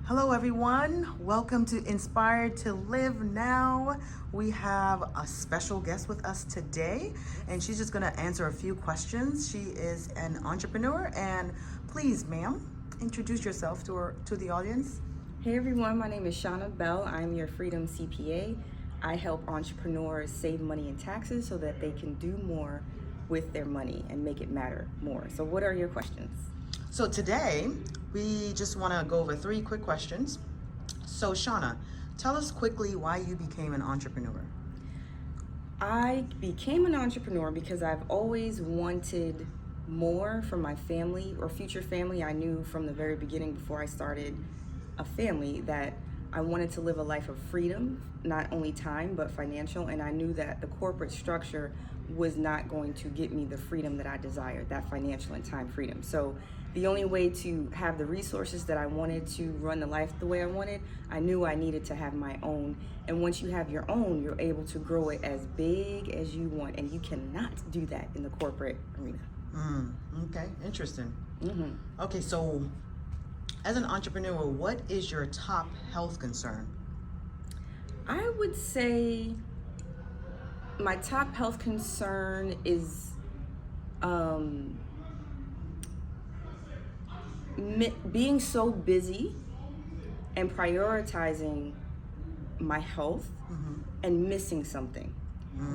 Hello, everyone. Welcome to Inspired to Live Now. We have a special guest with us today, and she's just going to answer a few questions. She is an entrepreneur, and please, ma'am, introduce yourself to the audience. Hey everyone, my name is Shona Bell. I'm your Freedom CPA. I help entrepreneurs save money and taxes so that they can do more with their money and make it matter more. So what are your questions? So today, we just want to go over 3 quick questions. So Shauna, tell us quickly why you became an entrepreneur. I became an entrepreneur because I've always wanted more for my family or future family. I knew from the very beginning before I started a family that I wanted to live a life of freedom, not only time, but financial. And I knew that the corporate structure was not going to get me the freedom that I desired, that financial and time freedom. So the only way to have the resources that I wanted to run the life the way I wanted, I knew I needed to have my own. And once you have your own, you're able to grow it as big as you want. And you cannot do that in the corporate arena. Okay, interesting. Mm-hmm. Okay, so as an entrepreneur, what is your top health concern? I would say my top health concern is being so busy and prioritizing my health and missing something.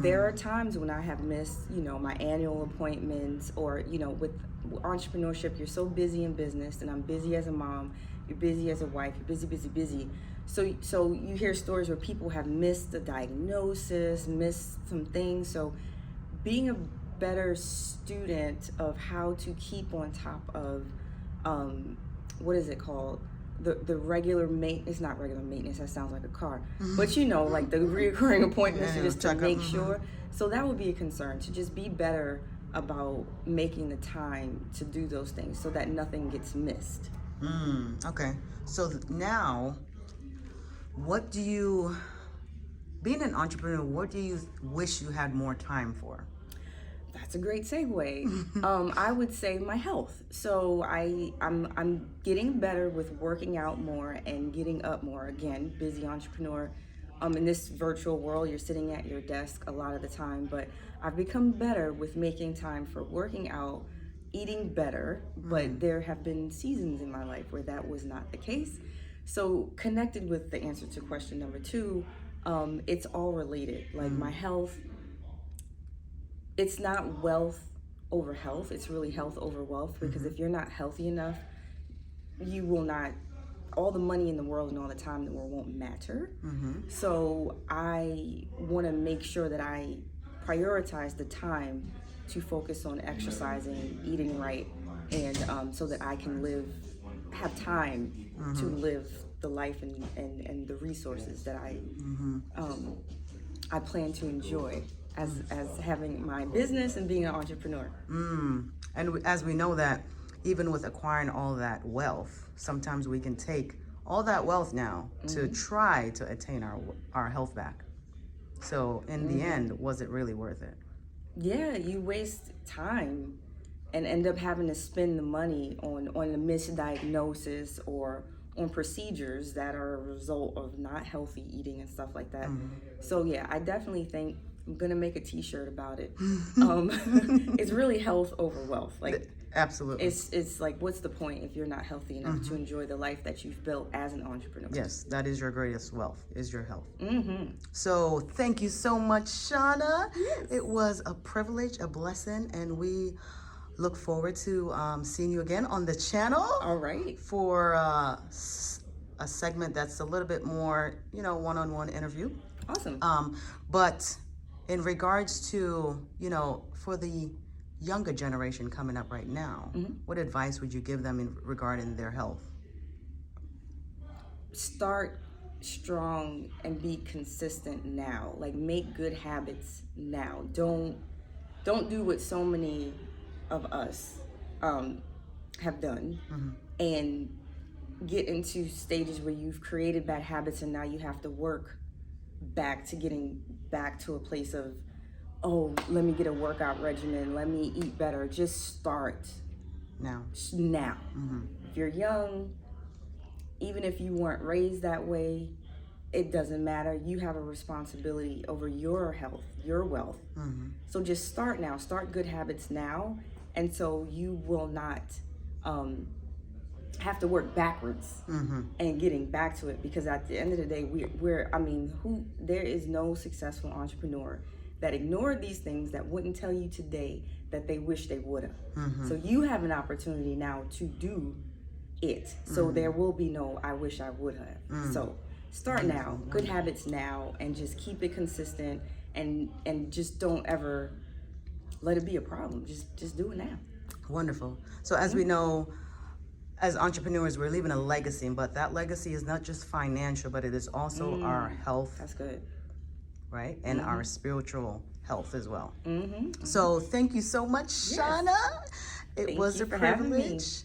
There are times when I have missed, my annual appointments or, with entrepreneurship, you're so busy in business, and I'm busy as a mom, you're busy as a wife, you're busy. So you hear stories where people have missed a diagnosis, missed some things. So being a better student of how to keep on top of, what is it called? The regular maintenance, it's not regular maintenance, that sounds like a car, but like the reoccurring appointments, just to make sure. So that would be a concern, to just be better about making the time to do those things so that nothing gets missed. Okay, so now, being an entrepreneur, what do you wish you had more time for? That's a great segue. I would say my health. So I'm getting better with working out more and getting up more. Again, busy entrepreneur. In this virtual world, you're sitting at your desk a lot of the time, but I've become better with making time for working out, eating better. But there have been seasons in my life where that was not the case. So connected with the answer to question number 2, it's all related. Like my health, it's not wealth over health, it's really health over wealth, because if you're not healthy enough, you will not, all the money in the world and all the time in the world won't matter. So I want to make sure that I prioritize the time to focus on exercising, eating right, and so that I can have time to live the life and the resources that I plan to enjoy as having my business and being an entrepreneur. And as we know that even with acquiring all that wealth, sometimes we can take all that wealth now to try to attain our health back. So in the end, was it really worth it? Yeah, you waste time and end up having to spend the money on a misdiagnosis or on procedures that are a result of not healthy eating and stuff like that. So yeah, I definitely think I'm gonna make a T-shirt about it. It's really health over wealth. Like, absolutely, it's like, what's the point if you're not healthy enough to enjoy the life that you've built as an entrepreneur? Yes, that is your greatest wealth, is your health. So thank you so much, Shauna. Yes. It was a privilege, a blessing, and we look forward to seeing you again on the channel. All right. For a segment that's a little bit more, one-on-one interview. Awesome. But in regards to, for the younger generation coming up right now, what advice would you give them regarding their health? Start strong and be consistent now. Like, make good habits now. Don't do what so many of us have done and get into stages where you've created bad habits and now you have to work back to getting back to a place of, oh, let me get a workout regimen, let me eat better. Just start now. If you're young, even if you weren't raised that way, it doesn't matter. You have a responsibility over your health, your wealth. So just start now. Start good habits now, and so you will not have to work backwards and getting back to it. Because at the end of the day, there is no successful entrepreneur that ignored these things that wouldn't tell you today that they wish they would have. So you have an opportunity now to do it. So there will be no I wish I would have. So start now, good habits now, and just keep it consistent, and just don't ever let it be a problem. Just do it now. Wonderful. So as we know, as entrepreneurs, we're leaving a legacy, but that legacy is not just financial, but it is also our health. That's good. Right? And our spiritual health as well. So thank you so much, Shona. It was a for having me. privilege.